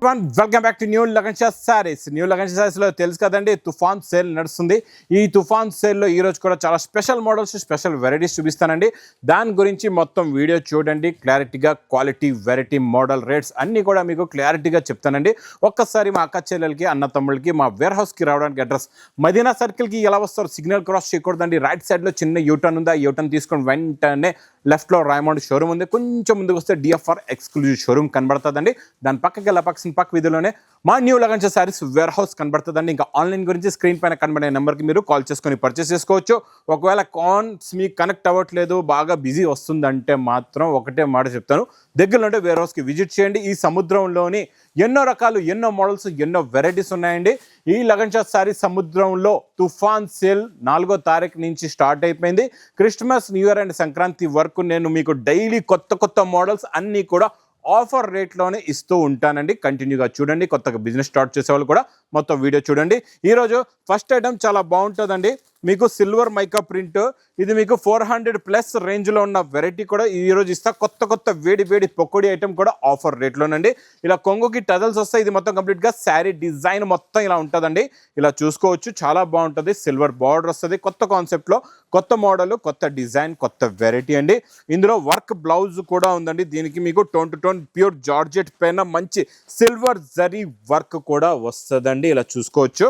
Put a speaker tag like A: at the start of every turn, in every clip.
A: Welcome back to new Lagan Sha sarees. New Lagan Sha సారీస్లో తెలుసు కదండి, తుఫాన్ సేల్ నడుస్తుంది. ఈ తుఫాన్ సేల్లో ఈరోజు కూడా చాలా స్పెషల్ మోడల్స్, స్పెషల్ వెరైటీస్ చూపిస్తానండి. దాని గురించి మొత్తం వీడియో చూడండి, క్లారిటీగా క్వాలిటీ, వెరైటీ, మోడల్, రేట్స్ అన్నీ కూడా మీకు క్లారిటీగా చెప్తానండి. ఒక్కసారి మా అక్క చెల్లెలకి, అన్న తమ్ముళ్ళకి మా వేర్ హౌస్కి రావడానికి అడ్రస్ మదీనా సర్కిల్కి ఎలా వస్తారు, సిగ్నల్ క్రాస్ చేయకూడదండి. రైట్ సైడ్లో చిన్న యూటర్న్ ఉంది. ఆ యూటర్న్ తీసుకొని వెంటనే లెఫ్ట్లో రాయమండ్ షోరూమ్ ఉంది. కొంచెం ముందుకు వస్తే డిఎఫ్ఆర్ ఎక్స్క్లూజివ్ షోరూమ్ కనబడుతుందండి. దాని పక్కకి వెళ్ళా పక్క వీధిలోనే మా new Lagan Sha sarees warehouse కనబడుతుందండి. ఇంకా ఆన్లైన్ గురించి స్క్రీన్ పైన కనబడే నెంబర్కి మీరు కాల్ చేసుకొని పర్చేస్ చేసుకోవచ్చు. ఒకవేళ కాల్స్ మీకు కనెక్ట్ అవ్వట్లేదు, బాగా బిజీ వస్తుందంటే మాత్రం ఒకటే మాట చెప్తాను, దగ్గరలో ఉంటే వేర్ హౌస్కి విజిట్ చేయండి. ఈ సముద్రంలోని ఎన్నో రకాలు, ఎన్నో మోడల్స్, ఎన్నో వెరైటీస్ ఉన్నాయండి. ఈ లగన్ షా సారీస్ సముద్రంలో తుఫాన్ సేల్ 4వ తారీఖు నుంచి స్టార్ట్ అయిపోయింది. Christmas, new year and Sankranti వరకు నేను మీకు డైలీ కొత్త మోడల్స్ అన్నీ కూడా ఆఫర్ రేట్లోనే ఇస్తూ ఉంటానండి. కంటిన్యూగా చూడండి. కొత్తగా బిజినెస్ స్టార్ట్ చేసే వాళ్ళు కూడా మొత్తం వీడియో చూడండి. ఈరోజు ఫస్ట్ ఐటమ్ చాలా బాగుంటుందండి. మీకు సిల్వర్ మైకా ప్రింట్, ఇది మీకు 400+ రేంజ్లో ఉన్న వెరైటీ కూడా ఈరోజు ఇస్తా. కొత్త వేడి పొక్కడి ఐటమ్ కూడా ఆఫర్ రేట్లోనండి. ఇలా కొంగుకి టజల్స్ వస్తాయి. ఇది మొత్తం కంప్లీట్గా శారీ డిజైన్ మొత్తం ఇలా ఉంటుందండి. ఇలా చూసుకోవచ్చు, చాలా బాగుంటుంది. సిల్వర్ బార్డర్ వస్తుంది. కొత్త కాన్సెప్ట్లో, కొత్త మోడల్, కొత్త డిజైన్, కొత్త వెరైటీ అండి. ఇందులో వర్క్ బ్లౌజ్ కూడా ఉందండి. దీనికి మీకు tone to tone pure georgette పైన మంచి సిల్వర్ జరీ వర్క్ కూడా వస్తుందండి. ఇలా చూసుకోవచ్చు.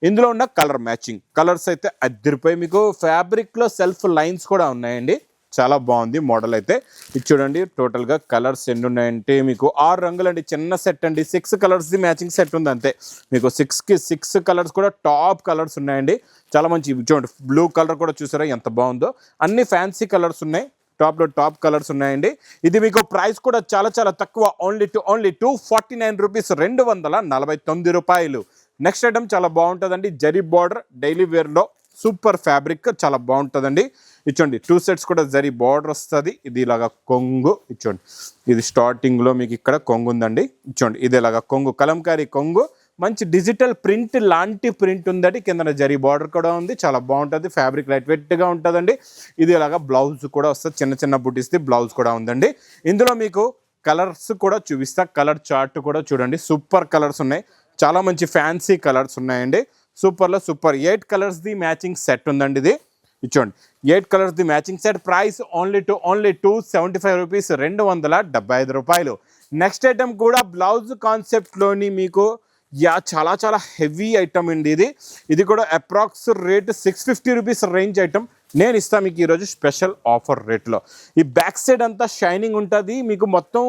A: ఇందులో ఉన్న కలర్ మ్యాచింగ్ కలర్స్ అయితే అద్దరిపోయి, మీకు ఫ్యాబ్రిక్లో సెల్ఫ్ లైన్స్ కూడా ఉన్నాయండి. చాలా బాగుంది మోడల్ అయితే. ఇది చూడండి, టోటల్గా కలర్స్ ఎన్ని ఉన్నాయంటే మీకు 6 రంగులు అండి. చిన్న సెట్ అండి. 6 కలర్స్ది మ్యాచింగ్ సెట్ ఉంది అంతే. మీకు 6 కలర్స్ కూడా టాప్ కలర్స్ ఉన్నాయండి. చాలా మంచి. చూడండి, బ్లూ కలర్ కూడా చూసారా ఎంత బాగుందో. అన్ని ఫ్యాన్సీ కలర్స్ ఉన్నాయి. టాప్ కలర్స్ ఉన్నాయండి. ఇది మీకు ప్రైస్ కూడా చాలా తక్కువ. ఓన్లీ 249 రూపీస్, 249 రూపాయలు. నెక్స్ట్ ఐటమ్ చాలా బాగుంటుందండి. జరీ బార్డర్, డైలీ వేర్లో సూపర్ ఫ్యాబ్రిక్, చాలా బాగుంటుందండి. ఇచ్చోండి, 2 సెట్స్ కూడా జరీ బార్డర్ వస్తుంది. ఇది ఇలాగా కొంగు. ఇచ్చోండి, ఇది స్టార్టింగ్లో మీకు ఇక్కడ కొంగు ఉందండి. ఇచ్చోండి, ఇది ఇలాగా కొంగు, కలంకారీ కొంగు. మంచి డిజిటల్ ప్రింట్ లాంటి ప్రింట్ ఉందండి. కింద జరీ బార్డర్ కూడా ఉంది. చాలా బాగుంటుంది. ఫ్యాబ్రిక్ లైట్ వెయిట్గా ఉంటుందండి. ఇది ఇలాగా బ్లౌజ్ కూడా వస్తుంది. చిన్న బుటీస్ది బ్లౌజ్ కూడా ఉందండి. ఇందులో మీకు కలర్స్ కూడా చూపిస్తా. కలర్ చార్ట్ కూడా చూడండి, సూపర్ కలర్స్ ఉన్నాయి. చాలా మంచి ఫ్యాన్సీ కలర్స్ ఉన్నాయండి. సూపర్లో సూపర్. 8 కలర్స్ది మ్యాచింగ్ సెట్ ఉందండి. ఇది ఇచ్చోండి, 8 కలర్స్ది matching set. Price only 275 rupees, 275 రూపాయలు. నెక్స్ట్ ఐటమ్ కూడా బ్లౌజ్ కాన్సెప్ట్లోని మీకు చాలా హెవీ ఐటమ్ అండి. ఇది కూడా approx rate 650 rupees range item నేను ఇస్తాను మీకు ఈరోజు స్పెషల్ ఆఫర్ రేట్లో. ఈ బ్యాక్ సైడ్ అంతా షైనింగ్ ఉంటుంది. మీకు మొత్తం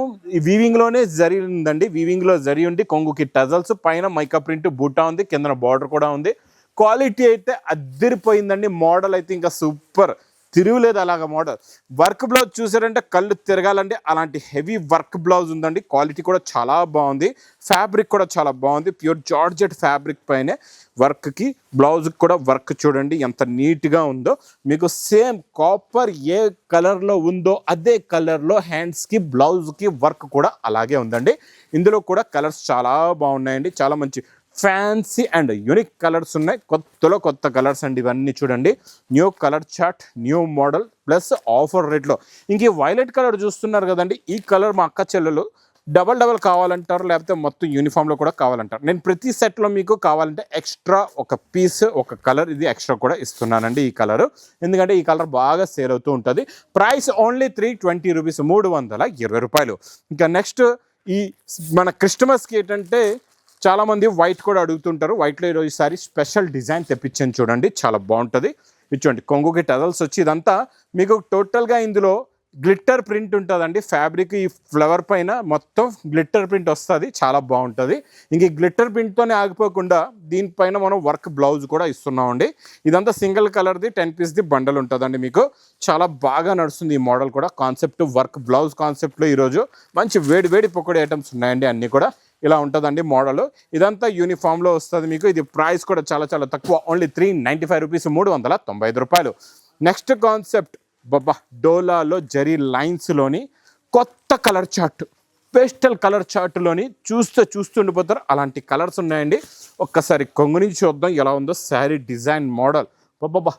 A: వీవింగ్లోనే జరీ ఉందండి. వీవింగ్లో జరీ ఉండి, కొంగుకి టజల్స్, పైన మైకా ప్రింట్ బూటా ఉంది, కింద బార్డర్ కూడా ఉంది. క్వాలిటీ అయితే అద్దరిపోయిందండి. మోడల్ అయితే ఇంకా సూపర్, తిరుగులేదు అలాగ మోడల్. వర్క్ బ్లౌజ్ చూసారంటే కళ్ళు తిరగాలండి. అలాంటి హెవీ వర్క్ బ్లౌజ్ ఉందండి. క్వాలిటీ కూడా చాలా బాగుంది. ఫ్యాబ్రిక్ కూడా చాలా బాగుంది. ప్యూర్ జార్జెట్ ఫ్యాబ్రిక్ పైనే వర్క్కి, బ్లౌజ్కి కూడా వర్క్ చూడండి ఎంత నీట్గా ఉందో. మీకు సేమ్ కాపర్ ఏ కలర్లో ఉందో అదే కలర్లో హ్యాండ్స్కి, బ్లౌజ్కి వర్క్ కూడా అలాగే ఉందండి. ఇందులో కూడా కలర్స్ చాలా బాగున్నాయండి. చాలా మంచి ఫ్యాన్సీ అండ్ యూనిక్ కలర్స్ ఉన్నాయి. కొత్త కలర్స్ అండి ఇవన్నీ. చూడండి, new colour chart, new model, plus offer రేట్లో. ఇంక ఈ వైలెట్ కలర్ చూస్తున్నారు కదండి, ఈ కలర్ మా అక్క చెల్లెలు డబల్ కావాలంటారు, లేకపోతే మొత్తం యూనిఫామ్లో కూడా కావాలంటారు. నేను ప్రతి సెట్లో మీకు కావాలంటే ఎక్స్ట్రా ఒక పీస్, ఒక కలర్ ఇది ఎక్స్ట్రా కూడా ఇస్తున్నానండి. ఈ కలర్ ఎందుకంటే ఈ కలర్ బాగా సేల్ అవుతూ ఉంటుంది. ప్రైస్ ఓన్లీ 320 రూపీస్, 320 రూపాయలు. ఇంకా నెక్స్ట్ ఈ మన క్రిస్టమస్కి ఏంటంటే చాలామంది వైట్ కూడా అడుగుతుంటారు. వైట్లో ఈరోజు ఈసారి స్పెషల్ డిజైన్ తెప్పించాను చూడండి, చాలా బాగుంటుంది. ఇచ్చోండి, కొంగుకి టజల్స్ వచ్చి ఇదంతా మీకు టోటల్గా ఇందులో గ్లిట్టర్ ప్రింట్ ఉంటుందండి. ఫ్యాబ్రిక్ ఈ ఫ్లవర్ పైన మొత్తం గ్లిట్టర్ ప్రింట్ వస్తుంది. చాలా బాగుంటుంది. ఇంక ఈ గ్లిట్టర్ ప్రింట్తోనే ఆగిపోకుండా దీనిపైన మనం వర్క్ బ్లౌజ్ కూడా ఇస్తున్నామండి. ఇదంతా సింగిల్ కలర్ది 10 పీస్ది బండల్ ఉంటుందండి. మీకు చాలా బాగా నడుస్తుంది ఈ మోడల్ కూడా. కాన్సెప్ట్ వర్క్ బ్లౌజ్ కాన్సెప్ట్లో ఈరోజు మంచి వేడి పొక్కడి ఐటమ్స్ ఉన్నాయండి. అన్నీ కూడా ఇలా ఉంటుందండి మోడల్. ఇదంతా యూనిఫామ్లో వస్తుంది మీకు. ఇది ప్రైస్ కూడా చాలా తక్కువ. ఓన్లీ 395 రూపీస్, 395 రూపాయలు. నెక్స్ట్ కాన్సెప్ట్ డోలాలో జరీ లైన్స్లోని కొత్త కలర్ చార్ట్, పేస్టల్ కలర్ చార్ట్లోని చూస్తుండిపోతారు. అలాంటి కలర్స్ ఉన్నాయండి. ఒక్కసారి కొంగు నుంచి చూద్దాం ఎలా ఉందో శారీ డిజైన్ మోడల్.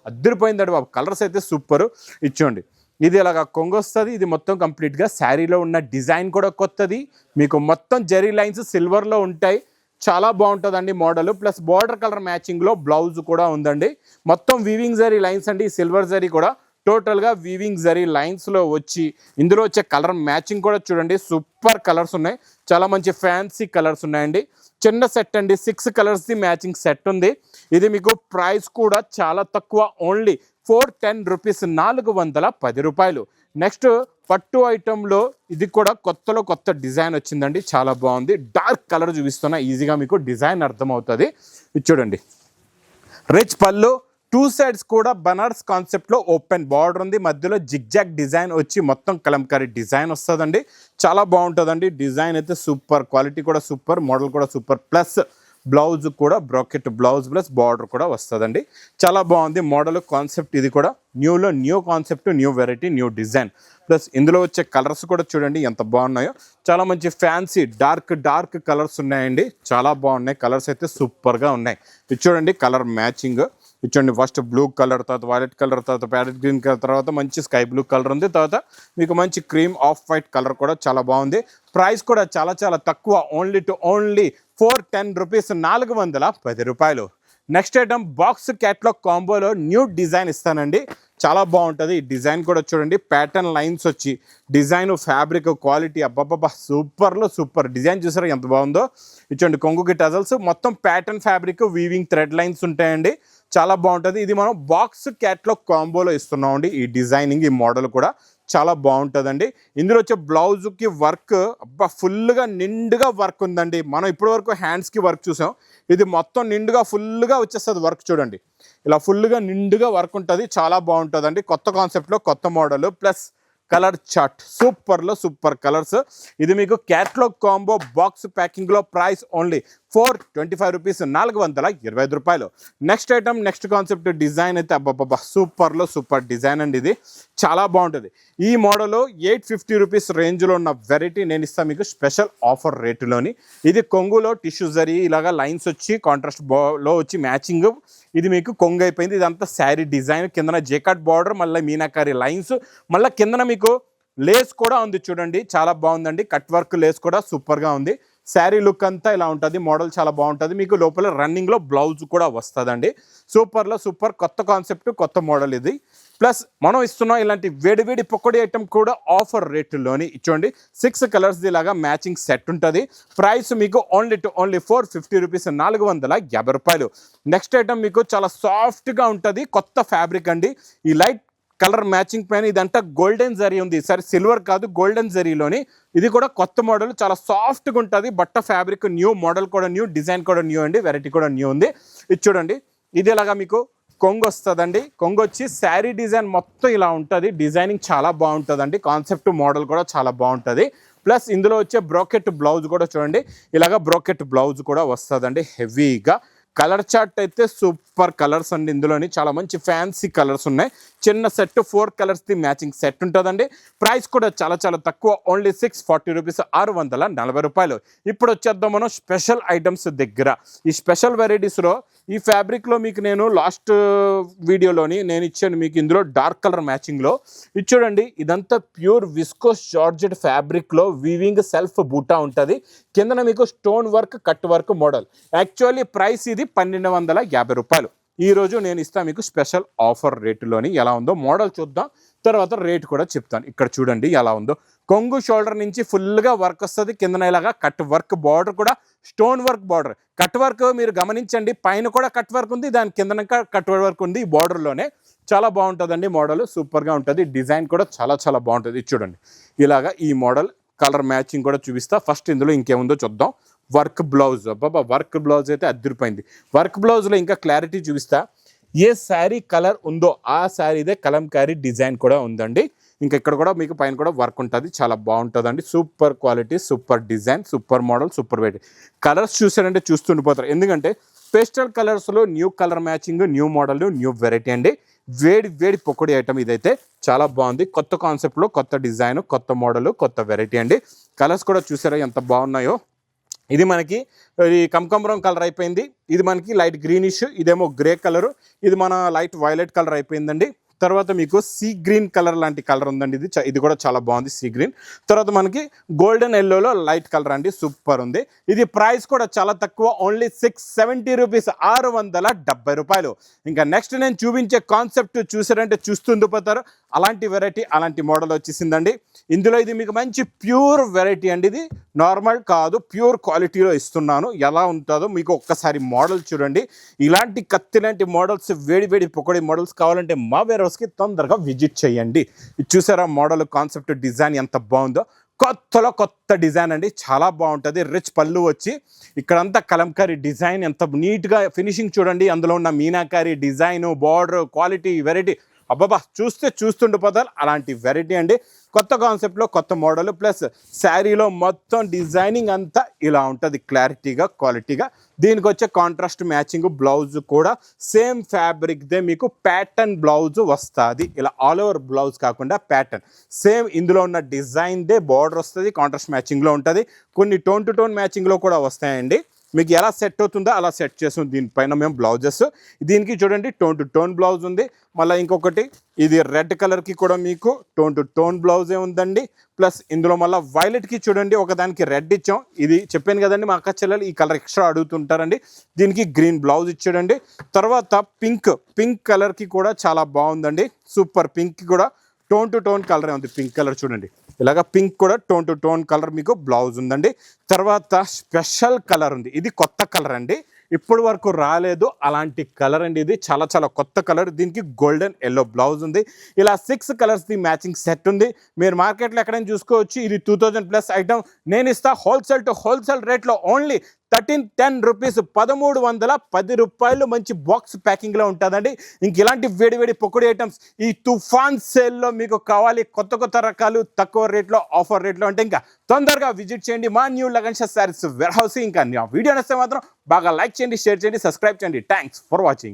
A: అద్దరిపోయిందండి బాబు. కలర్స్ అయితే సూపర్. ఇచ్చోండి, ఇది ఇలాగా కొంగు వస్తుంది. ఇది మొత్తం కంప్లీట్గా శారీలో ఉన్న డిజైన్ కూడా కొత్తది. మీకు మొత్తం జరీ లైన్స్ సిల్వర్లో ఉంటాయి. చాలా బాగుంటుందండి మోడల్. ప్లస్ బార్డర్ కలర్ మ్యాచింగ్లో బ్లౌజ్ కూడా ఉందండి. మొత్తం వీవింగ్ జరీ లైన్స్ అండి. సిల్వర్ జరీ కూడా టోటల్గా వీవింగ్ జరీ లైన్స్లో వచ్చి ఇందులో వచ్చే కలర్ మ్యాచింగ్ కూడా చూడండి సూపర్ కలర్స్ ఉన్నాయి. చాలా మంచి ఫ్యాన్సీ కలర్స్ ఉన్నాయండి. చిన్న సెట్ అండి, 6 కలర్స్ది మ్యాచింగ్ సెట్ ఉంది. ఇది మీకు ప్రైస్ కూడా చాలా తక్కువ, ఓన్లీ 410 రూపీస్, 410 రూపాయలు. నెక్స్ట్ పట్టు ఐటెంలో ఇది కూడా కొత్తలో కొత్త డిజైన్ వచ్చిందండి. చాలా బాగుంది. డార్క్ కలర్ చూపిస్తున్నా, ఈజీగా మీకు డిజైన్ అర్థమవుతుంది. ఇది చూడండి, రిచ్ పళ్ళు, 2 సైడ్స్ కూడా బనారస్ కాన్సెప్ట్లో ఓపెన్ బార్డర్ ఉంది. మధ్యలో జిగ్జాగ్ డిజైన్ వచ్చి మొత్తం కలంకారీ డిజైన్ వస్తుందండి. చాలా బాగుంటుందండి. డిజైన్ అయితే సూపర్, క్వాలిటీ కూడా సూపర్, మోడల్ కూడా సూపర్. ప్లస్ బ్లౌజ్ కూడా బ్రాకెట్ బ్లౌజ్ ప్లస్ బార్డర్ కూడా వస్తుందండి. చాలా బాగుంది మోడల్ కాన్సెప్ట్. ఇది కూడా న్యూలో new concept, new variety, new design. Plus ఇందులో వచ్చే కలర్స్ కూడా చూడండి ఎంత బాగున్నాయో. చాలా మంచి ఫ్యాన్సీ డార్క్ కలర్స్ ఉన్నాయండి. చాలా బాగున్నాయి కలర్స్ అయితే సూపర్గా ఉన్నాయి. ఇది చూడండి కలర్ మ్యాచింగ్. ఇచ్చండి ఫస్ట్ బ్లూ కలర్, తర్వాత వైలెట్ కలర్, తర్వాత ప్యారెట్ గ్రీన్ కలర్, తర్వాత మంచి స్కై బ్లూ కలర్ ఉంది. తర్వాత మీకు మంచి క్రీమ్ ఆఫ్ వైట్ కలర్ కూడా చాలా బాగుంది. ప్రైస్ కూడా చాలా చాలా తక్కువ, ఓన్లీ 410 రూపీస్, 410 రూపాయలు. నెక్స్ట్ ఐటమ్ బాక్స్ క్యాట్లాగ్ కాంబోలో న్యూ డిజైన్ ఇస్తానండి. చాలా బాగుంటుంది. ఈ డిజైన్ కూడా చూడండి, ప్యాటర్న్ లైన్స్ వచ్చి డిజైన్, ఫ్యాబ్రిక్ క్వాలిటీ అబ్బబ్బబ్బా సూపర్ డిజైన్. చూసారా ఎంత బాగుందో. ఇచ్చండి కొంగుకి టజల్స్, మొత్తం pattern fabric, weaving thread lines ఉంటాయండి. చాలా బాగుంటుంది. ఇది మనం బాక్స్ క్యాట్లాగ్ కాంబోలో ఇస్తున్నామండి. ఈ డిజైనింగ్, ఈ మోడల్ కూడా చాలా బాగుంటుందండి. ఇందులో వచ్చే బ్లౌజ్కి వర్క్ అబ్బా ఫుల్గా నిండుగా వర్క్ ఉందండి. మనం ఇప్పటివరకు హ్యాండ్స్కి వర్క్ చూసాం. ఇది మొత్తం నిండుగా ఫుల్గా వచ్చేస్తుంది వర్క్. చూడండి ఇలా ఫుల్గా నిండుగా వర్క్ ఉంటుంది. చాలా బాగుంటుందండి. కొత్త కాన్సెప్ట్లో కొత్త model. Plus colour chart super colours. ఇది మీకు క్యాట్లాగ్ కాంబో బాక్స్ ప్యాకింగ్లో ప్రైస్ ఓన్లీ 425 రూపీస్, 425 రూపాయలు. Next item, next concept design అయితే అబ్బబ్బబ్బా సూపర్ డిజైన్ అండి. ఇది చాలా బాగుంటుంది. ఈ మోడల్ 850 రూపీస్ రేంజ్లో ఉన్న వెరైటీ నేను ఇస్తాను మీకు స్పెషల్ ఆఫర్ రేటులోని. ఇది కొంగులో టిష్యూ జరీ ఇలాగా లైన్స్ వచ్చి కాంట్రాస్ట్ లో వచ్చి మ్యాచింగ్. ఇది మీకు కొంగు అయిపోయింది. ఇదంతా శారీ డిజైన్, కిందన జేకాట్ బార్డర్, మళ్ళీ మీనాకారి లైన్స్, మళ్ళీ కిందన మీకు లేస్ కూడా ఉంది. చూడండి చాలా బాగుందండి. కట్ వర్క్ లేస్ కూడా సూపర్గా ఉంది. శారీ లుక్ అంతా ఇలా ఉంటుంది. మోడల్ చాలా బాగుంటుంది. మీకు లోపల రన్నింగ్లో బ్లౌజ్ కూడా వస్తుందండి. సూపర్ కొత్త కాన్సెప్ట్, కొత్త మోడల్ ఇది. ప్లస్ మనం ఇస్తున్నాం ఇలాంటి వేడి పొక్కడి ఐటమ్ కూడా ఆఫర్ రేటులోని. ఇచ్చోండి 6 కలర్స్ ఇలాగా మ్యాచింగ్ సెట్ ఉంటుంది. ప్రైస్ మీకు ఓన్లీ 450 రూపీస్, 450 రూపాయలు. నెక్స్ట్ ఐటమ్ మీకు చాలా సాఫ్ట్గా ఉంటుంది. కొత్త ఫ్యాబ్రిక్ అండి. ఈ లైట్ కలర్ మ్యాచింగ్ పైన ఇదంతా గోల్డెన్ జరీ ఉంది. సరే సిల్వర్ కాదు, గోల్డెన్ జరీలోని. ఇది కూడా కొత్త మోడల్, చాలా సాఫ్ట్గా ఉంటుంది. బట్ట ఫ్యాబ్రిక్ న్యూ, మోడల్ కూడా న్యూ, డిజైన్ కూడా న్యూ అండి. వెరైటీ కూడా న్యూ ఉంది. ఇది చూడండి, ఇది ఇలాగా మీకు కొంగు వస్తుందండి. కొంగు వచ్చి శారీ డిజైన్ మొత్తం ఇలా ఉంటుంది. డిజైనింగ్ చాలా బాగుంటుందండి. కాన్సెప్ట్ మోడల్ కూడా చాలా బాగుంటుంది. ప్లస్ ఇందులో వచ్చే బ్రోకెట్ బ్లౌజ్ కూడా చూడండి, ఇలాగ బ్రోకెట్ బ్లౌజ్ కూడా వస్తుందండి హెవీగా. కలర్ చార్ట్ అయితే సూపర్ కలర్స్ అండి. ఇందులోని చాలా మంచి ఫ్యాన్సీ కలర్స్ ఉన్నాయి. చిన్న సెట్ 4 కలర్స్ది మ్యాచింగ్ సెట్ ఉంటుందండి. ప్రైస్ కూడా చాలా తక్కువ, ఓన్లీ 640 రూపీస్, 640 రూపాయలు. ఇప్పుడు వచ్చేద్దాం మనం స్పెషల్ ఐటమ్స్ దగ్గర. ఈ స్పెషల్ వెరైటీస్లో ఈ ఫ్యాబ్రిక్లో మీకు నేను లాస్ట్ వీడియోలోని నేను ఇచ్చాను మీకు. ఇందులో డార్క్ కలర్ మ్యాచింగ్లో ఇది చూడండి, ఇదంతా ప్యూర్ విస్కోస్ జార్జెట్ ఫ్యాబ్రిక్లో వీవింగ్ సెల్ఫ్ బూటా ఉంటుంది. కిందన మీకు stone work, cut work model. Actually price ఇది 1250 రూపాయలు. ఈరోజు నేను ఇస్తాను మీకు స్పెషల్ ఆఫర్ రేటులోని. ఎలా ఉందో మోడల్ చూద్దాం, తర్వాత రేట్ కూడా చెప్తాను. ఇక్కడ చూడండి ఎలా ఉందో. కొంగు షోల్డర్ నుంచి ఫుల్గా వర్క్ వస్తుంది. కిందన ఇలాగా కట్ వర్క్, బార్డర్ కూడా stone work border. Cut work మీరు గమనించండి, పైన కూడా కట్ వర్క్ ఉంది, దాని కిందన కట్ వర్క్ ఉంది. ఈ బార్డర్లోనే చాలా బాగుంటుందండి. మోడల్ సూపర్గా ఉంటుంది. డిజైన్ కూడా చాలా బాగుంటుంది. చూడండి ఇలాగా ఈ మోడల్. కలర్ మ్యాచింగ్ కూడా చూపిస్తా. ఫస్ట్ ఇందులో ఇంకేముందో చూద్దాం. వర్క్ బ్లౌజ్, అబ్బాబా వర్క్ బ్లౌజ్ అయితే అద్దరిపోయింది. వర్క్ బ్లౌజ్లో ఇంకా క్లారిటీ చూపిస్తా. ఏ శారీ కలర్ ఉందో ఆ శారీదే కలంకారీ డిజైన్ కూడా ఉందండి. ఇంకా ఇక్కడ కూడా మీకు పైన కూడా వర్క్ ఉంటుంది. చాలా బాగుంటుందండి. Super quality, super design, super model, super weight. Colours చూసారంటే చూస్తుండిపోతారు. ఎందుకంటే పేస్టల్ కలర్స్లో new colour matching, new model, new variety అండి. వేడి పొక్కడి ఐటమ్ ఇదైతే చాలా బాగుంది. కొత్త కాన్సెప్ట్లో కొత్త డిజైన్, కొత్త మోడల్, కొత్త వెరైటీ అండి. కలర్స్ కూడా చూసారా ఎంత బాగున్నాయో. ఇది మనకి కమకమరం కలర్ అయిపోయింది. ఇది మనకి లైట్ గ్రీనిష్, ఇదేమో గ్రే కలరు, ఇది మన లైట్ వైలెట్ కలర్ అయిపోయిందండి. తర్వాత మీకు సీ గ్రీన్ కలర్ లాంటి కలర్ ఉందండి, ఇది కూడా చాలా బాగుంది సీ గ్రీన్. తర్వాత మనకి గోల్డెన్ ఎల్లోలో లైట్ కలర్ అండి, సూపర్ ఉంది. ఇది ప్రైస్ కూడా చాలా తక్కువ, ఓన్లీ 670 రూపీస్, 670 రూపాయలు. ఇంకా నెక్స్ట్ నేను చూపించే కాన్సెప్ట్ చూసారంటే చూస్తుండిపోతారు. అలాంటి వెరైటీ అలాంటి మోడల్ వచ్చేసిందండి. ఇందులో ఇది మీకు మంచి ప్యూర్ వెరైటీ అండి, ఇది నార్మల్ కాదు, ప్యూర్ క్వాలిటీలో ఇస్తున్నాను. ఎలా ఉంటుందో మీకు ఒక్కసారి మోడల్ చూడండి. ఇలాంటి కత్తి లాంటి మోడల్స్, వేడి పొకోడీ మోడల్స్ కావాలంటే మా వేర్ హౌస్కి తొందరగా విజిట్ చేయండి. ఇది చూసారా మోడల్ కాన్సెప్ట్ డిజైన్ ఎంత బాగుందో, కొత్త డిజైన్ అండి, చాలా బాగుంటుంది. రిచ్ పళ్ళు వచ్చి ఇక్కడంతా కలంకారీ డిజైన్, ఎంత నీట్గా ఫినిషింగ్ చూడండి. అందులో ఉన్న meenakari design, border, quality, variety, అబ్బాబా చూస్తుండిపోతారు. అలాంటి వెరైటీ అండి, కొత్త కాన్సెప్ట్లో కొత్త మోడల్, ప్లస్ శారీలో మొత్తం డిజైనింగ్ అంతా ఇలా ఉంటుంది క్లారిటీగా, క్వాలిటీగా. దీనికి వచ్చే కాంట్రాస్ట్ మ్యాచింగ్ బ్లౌజ్ కూడా సేమ్ ఫ్యాబ్రిక్దే మీకు ప్యాటర్న్ బ్లౌజ్ వస్తుంది. ఇలా ఆల్ ఓవర్ బ్లౌజ్ కాకుండా ప్యాటర్న్ సేమ్ ఇందులో ఉన్న డిజైన్దే బార్డర్ వస్తుంది, కాంట్రాస్ట్ మ్యాచింగ్లో ఉంటుంది. కొన్ని టోన్ టు టోన్ మ్యాచింగ్లో కూడా వస్తాయండి. మీకు ఎలా సెట్ అవుతుందో అలా సెట్ చేస్తుంది దీనిపైన మేము బ్లౌజెస్. దీనికి చూడండి టోన్ టు టోన్ బ్లౌజ్ ఉంది. మళ్ళీ ఇంకొకటి ఇది రెడ్ కలర్కి కూడా మీకు టోన్ టు టోన్ బ్లౌజే ఉందండి. ప్లస్ ఇందులో మళ్ళీ వైలెట్కి చూడండి ఒకదానికి రెడ్ ఇచ్చాం. ఇది చెప్పాను కదండి, మా అక్క చెల్లెలు ఈ కలర్ ఎక్స్ట్రా అడుగుతుంటారండి. దీనికి గ్రీన్ బ్లౌజ్ ఇచ్చాడండి. తర్వాత పింక్ కలర్కి కూడా చాలా బాగుందండి, సూపర్. పింక్ కూడా టోన్ టు టోన్ కలరే ఉంది, పింక్ కలర్ చూడండి. ఇలాగ పింక్ కూడా టోన్ టు టోన్ కలర్ మీకు బ్లౌజ్ ఉందండి. తర్వాత స్పెషల్ కలర్ ఉంది, ఇది కొత్త కలర్ అండి, ఇప్పటి వరకు రాలేదు అలాంటి కలర్ అండి. ఇది చాలా కొత్త కలర్. దీనికి గోల్డెన్ ఎల్లో బ్లౌజ్ ఉంది. ఇలా 6 కలర్స్ది మ్యాచింగ్ సెట్ ఉంది. మీరు మార్కెట్లో ఎక్కడైనా చూసుకోవచ్చు. ఇది 2000+ ఐటమ్. నేను ఇస్తా హోల్సేల్ టు హోల్సేల్ రేట్లో ఓన్లీ 1310 రూపీస్, 1310 రూపాయలు. మంచి బాక్స్ ప్యాకింగ్లో ఉంటుందండి. ఇంక ఇలాంటి వేడి పొకోడీ ఐటమ్స్ ఈ తుఫాన్ సేల్లో మీకు కావాలి, కొత్త రకాలు తక్కువ రేట్లో, ఆఫర్ రేట్లో అంటే ఇంకా తొందరగా విజిట్ చేయండి మా new Lagan sarees warehouse. ఇంకా వీడియో నచ్చితే మాత్రం బాగా లైక్ చేయండి, షేర్ చేయండి, సబ్స్క్రైబ్ చేయండి. Thanks for watching.